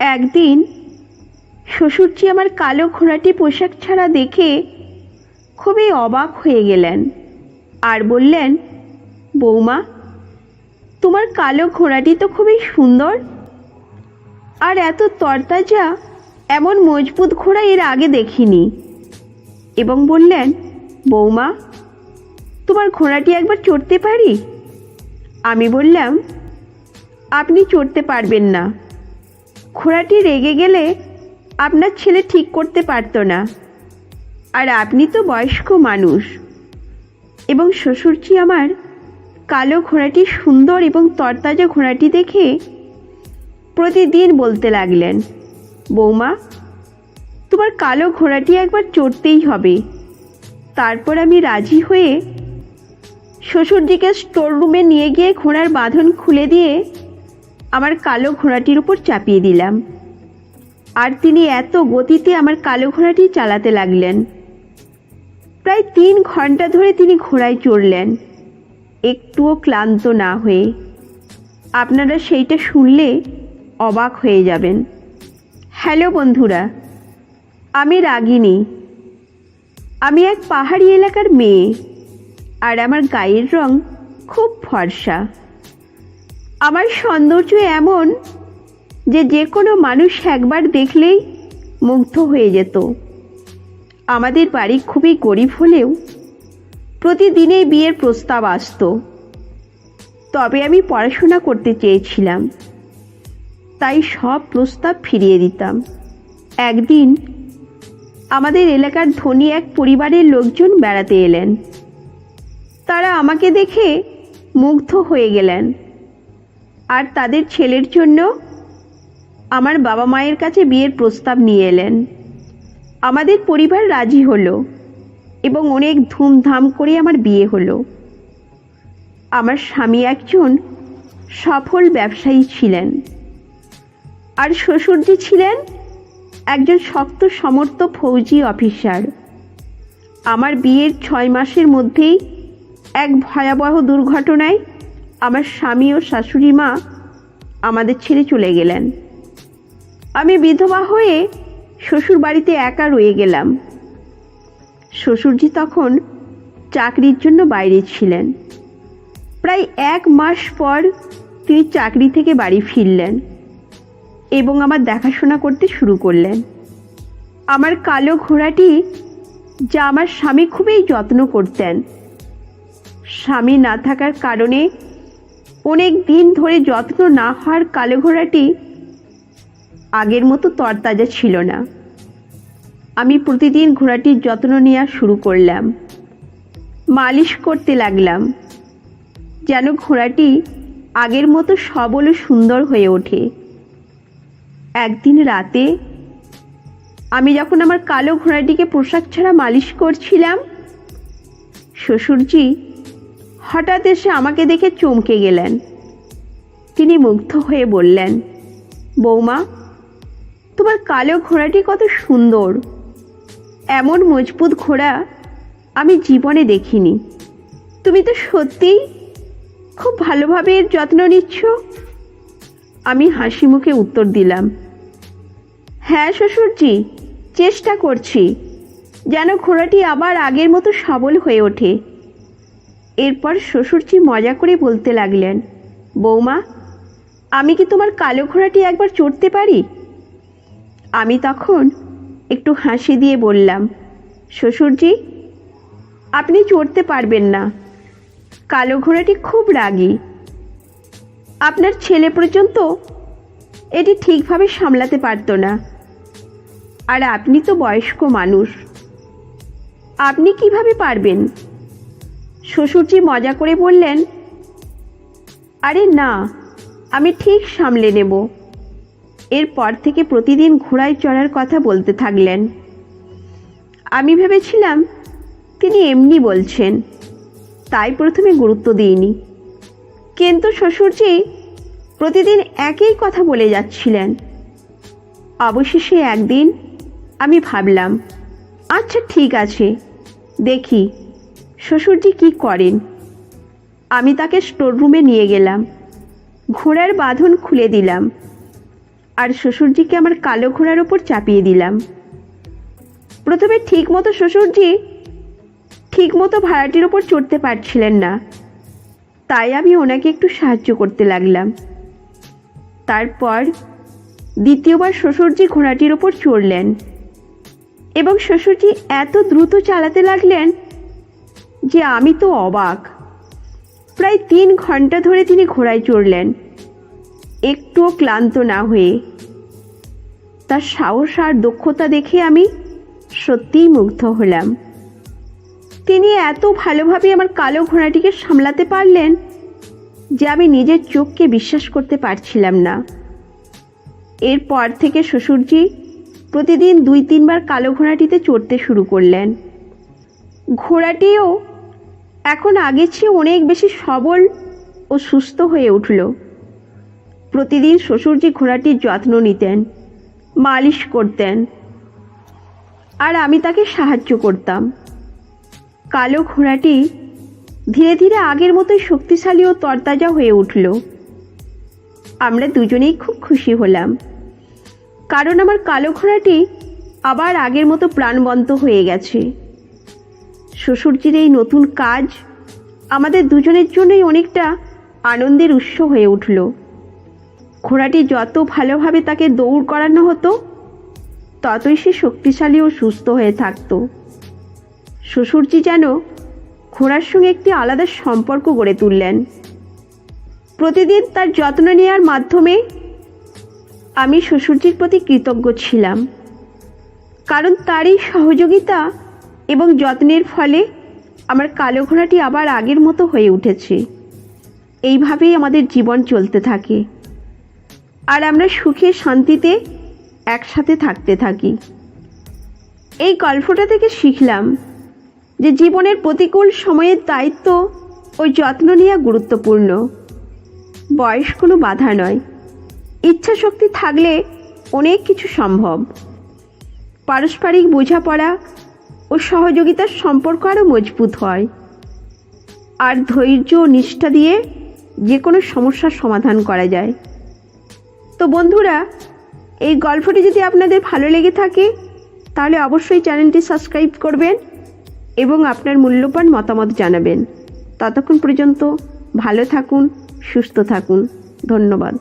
একদিন শ্বশুরজি আমার কালো ঘোড়াটি পোশাক ছাড়া দেখে খুবই অবাক হয়ে গেলেন আর বললেন, বৌমা, তোমার কালো ঘোড়াটি তো খুবই সুন্দর, আর এত তরতাজা এমন মজবুত ঘোড়া এর আগে দেখিনি। এবং বললেন, বৌমা, তোমার ঘোড়াটি একবার চড়তে পারি? আমি বললাম, আপনি চড়তে পারবেন না। ঘোড়াটি রেগে গেলে আপনার ছেলে ঠিক করতে পারত না, আর আপনি তো বয়স্ক মানুষ। এবং শ্বশুরজি আমার কালো ঘোড়াটি সুন্দর এবং তরতাজা ঘোড়াটি দেখে প্রতিদিন বলতে লাগলেন, বৌমা, তোমার কালো ঘোড়াটি একবার চড়তেই হবে। তারপর আমি রাজি হয়ে শ্বশুরজিকে স্টোর রুমে নিয়ে গিয়ে ঘোড়ার বাঁধন খুলে দিয়ে আমার কালো ঘোড়াটির উপর চাপিয়ে দিলাম, আর তিনি এত গতিতে আমার কালো ঘোড়াটি চালাতে লাগলেন। প্রায় 3 ঘন্টা ধরে তিনি ঘোড়ায় চড়লেন, একটুও ক্লান্ত না হয়ে। আপনারা সেইটা শুনলে অবাক হয়ে যাবেন। হ্যালো বন্ধুরা, আমি রাগিনী। আমি এক পাহাড়ি এলাকার মেয়ে, আর আমার গায়ের রং খুব ফর্সা। আমার সৌন্দর্য এমন যে কোনো মানুষ একবার দেখলেই মুগ্ধ হয়ে যেত। আমাদের বাড়ি খুবই গরিব হলেও প্রতিদিনেই বিয়ের প্রস্তাব আসতো। তবে আমি পড়াশোনা করতে চেয়েছিলাম, তাই সব প্রস্তাব ফিরিয়ে দিতাম। একদিন আমাদের এলাকার ধনী এক পরিবারের লোকজন বেড়াতে এলেন। তারা আমাকে দেখে মুগ্ধ হয়ে গেলেন, আর তাদের ছেলের জন্য আমার বাবা মায়ের কাছে বিয়ের প্রস্তাব নিয়ে এলেন। আমাদের পরিবার রাজি হলো এবং অনেক ধুমধাম করে আমার বিয়ে হলো। আমার স্বামী একজন সফল ব্যবসায়ী ছিলেন, আর শ্বশুরজি ছিলেন একজন শক্ত সমর্থ ফৌজি অফিসার। আমার বিয়ের 6 মাসের মধ্যেই এক ভয়াবহ দুর্ঘটনায় আমার স্বামী ও শাশুড়ি মা আমাদের ছেড়ে চলে গেলেন। আমি বিধবা হয়ে শ্বশুর বাড়িতে একা রয়ে গেলাম। শ্বশুরজি তখন চাকরির জন্য বাইরে ছিলেন। প্রায় 1 মাস পর তিনি চাকরি থেকে বাড়ি ফিরলেন এবং আমার দেখাশোনা করতে শুরু করলেন। আমার কালো ঘোড়াটি, যা আমার স্বামী খুবই যত্ন করতেন। স্বামী না থাকার কারণে অনেক দিন ধরে যত্ন না হওয়ার কালো ঘোড়াটি আগের মতো তরতাজা ছিল না। আমি প্রতিদিন ঘোড়াটির যত্ন নেওয়া শুরু করলাম, মালিশ করতে লাগলাম, যেন ঘোড়াটি আগের মতো সবল ও সুন্দর হয়ে ওঠে। একদিন রাতে আমি যখন আমার কালো ঘোড়াটিকে পোশাক ছাড়া মালিশ করছিলাম, শ্বশুরজি হঠাৎ এসে আমাকে দেখে চমকে গেলেন। তিনি মুগ্ধ হয়ে বললেন, বৌমা, তোমার কালো ঘোড়াটি কত সুন্দর। এমন মজবুত ঘোড়া আমি জীবনে দেখিনি। তুমি তো সত্যিই খুব ভালোভাবে এর যত্ন নিচ্ছ। আমি হাসি মুখে উত্তর দিলাম, হ্যাঁ শ্বশুরজি, চেষ্টা করছি যেন ঘোড়াটি আবার আগের মতো সবল হয়ে ওঠে। এরপর শ্বশুরজি মজা করে বলতে লাগলেন, বৌমা, আমি কি তোমার কালো ঘোড়াটি একবার চড়তে পারি? আমি তখন একটু হাসি দিয়ে বললাম, শ্বশুরজি, আপনি চড়তে পারবেন না। কালো ঘোড়াটি খুব রাগী। আপনার ছেলে পর্যন্ত এটি ঠিকভাবে সামলাতে পারত না, আর আপনি তো বয়স্ক মানুষ, আপনি কিভাবে পারবেন? শ্বশুরজি মজা করে বললেন, আরে না, আমি ঠিক সামলে নেব। এরপর থেকে প্রতিদিন ঘোড়ায় চড়ার কথা বলতে থাকলেন। আমি ভেবেছিলাম তিনি এমনি বলছেন, তাই প্রথমে গুরুত্ব দিইনি। কিন্তু শ্বশুরজি প্রতিদিন একই কথা বলে যাচ্ছিলেন। অবশেষে একদিন আমি ভাবলাম, আচ্ছা ঠিক আছে, দেখি শ্বশুরজি কি করেন। আমি তাকে স্টোর রুমে নিয়ে গেলাম, ঘোড়ার বাঁধন খুলে দিলাম, আর শ্বশুরজিকে আমার কালো ঘোড়ার ওপর চাপিয়ে দিলাম। প্রথমে ঠিক মতো ভাড়াটির ওপর চড়তে পারছিলেন না, তাই আমি ওনাকে একটু সাহায্য করতে লাগলাম। তারপর দ্বিতীয়বার শ্বশুরজি ঘোড়াটির ওপর চড়লেন এবং শ্বশুরজি এত দ্রুত চালাতে লাগলেন যে আমি তো অবাক। প্রায় 3 ঘন্টা ধরে তিনি ঘোড়ায় চড়লেন, একটুও ক্লান্ত না হয়ে। তার সাহস আর দক্ষতা দেখে আমি সত্যিই মুগ্ধ হলাম। তিনি এত ভালোভাবে আমার কালো ঘোড়াটিকে সামলাতে পারলেন যে আমি নিজের চোখকে বিশ্বাস করতে পারছিলাম না। এরপর থেকে শ্বশুরজি প্রতিদিন 2-3 বার কালো ঘোড়াটিতে চড়তে শুরু করলেন। ঘোড়াটিও এখন আগের চেয়ে অনেক বেশি সবল ও সুস্থ হয়ে উঠল। প্রতিদিন শ্বশুরজি ঘোড়াটির যত্ন নিতেন, মালিশ করতেন, আর আমি তাকে সাহায্য করতাম। কালো ঘোড়াটি ধীরে ধীরে আগের মতোই শক্তিশালী ও তরতাজা হয়ে উঠল। আমরা দুজনেই খুব খুশি হলাম, কারণ আমার কালো ঘোড়াটি আবার আগের মতো প্রাণবন্ত হয়ে গেছে। শ্বশুরজির এই নতুন কাজ আমাদের দুজনের জন্যই অনেকটা আনন্দের উৎস হয়ে উঠল। ঘোড়াটি যত ভালোভাবে তাকে দৌড় করানো হতো, ততই সে শক্তিশালী ও সুস্থ হয়ে থাকত। শ্বশুরজি যেন ঘোড়ার সঙ্গে একটি আলাদা সম্পর্ক গড়ে তুললেন। প্রতিদিন তার যত্ন নেওয়ার মাধ্যমে আমি শ্বশুরজির প্রতি কৃতজ্ঞ ছিলাম, কারণ তার এই সহযোগিতা এবং যত্নের ফলে আমার কালো ঘোড়াটি আবার আগের মতো হয়ে উঠেছে। এইভাবেই আমাদের জীবন চলতে থাকে, আর আমরা সুখে শান্তিতে একসাথে থাকতে থাকি। এই গল্পটা থেকে শিখলাম যে জীবনের প্রতিকূল সময়ের দায়িত্ব ও যত্ন নেওয়া গুরুত্বপূর্ণ। বয়স কোনো বাধা নয়, ইচ্ছা শক্তি থাকলে অনেক কিছু সম্ভব। পারস্পরিক বোঝাপড়া ও সহযোগিতার সম্পর্ক আরও মজবুত হয়, আর ধৈর্য ও নিষ্ঠা দিয়ে যে কোনো সমস্যার সমাধান করা যায়। তো বন্ধুরা, এই গল্পটি যদি আপনাদের ভালো লেগে থাকে তাহলে অবশ্যই চ্যানেলটি সাবস্ক্রাইব করবেন এবং আপনার মূল্যবান মতামত জানাবেন। ততক্ষণ পর্যন্ত ভালো থাকুন, সুস্থ থাকুন। ধন্যবাদ।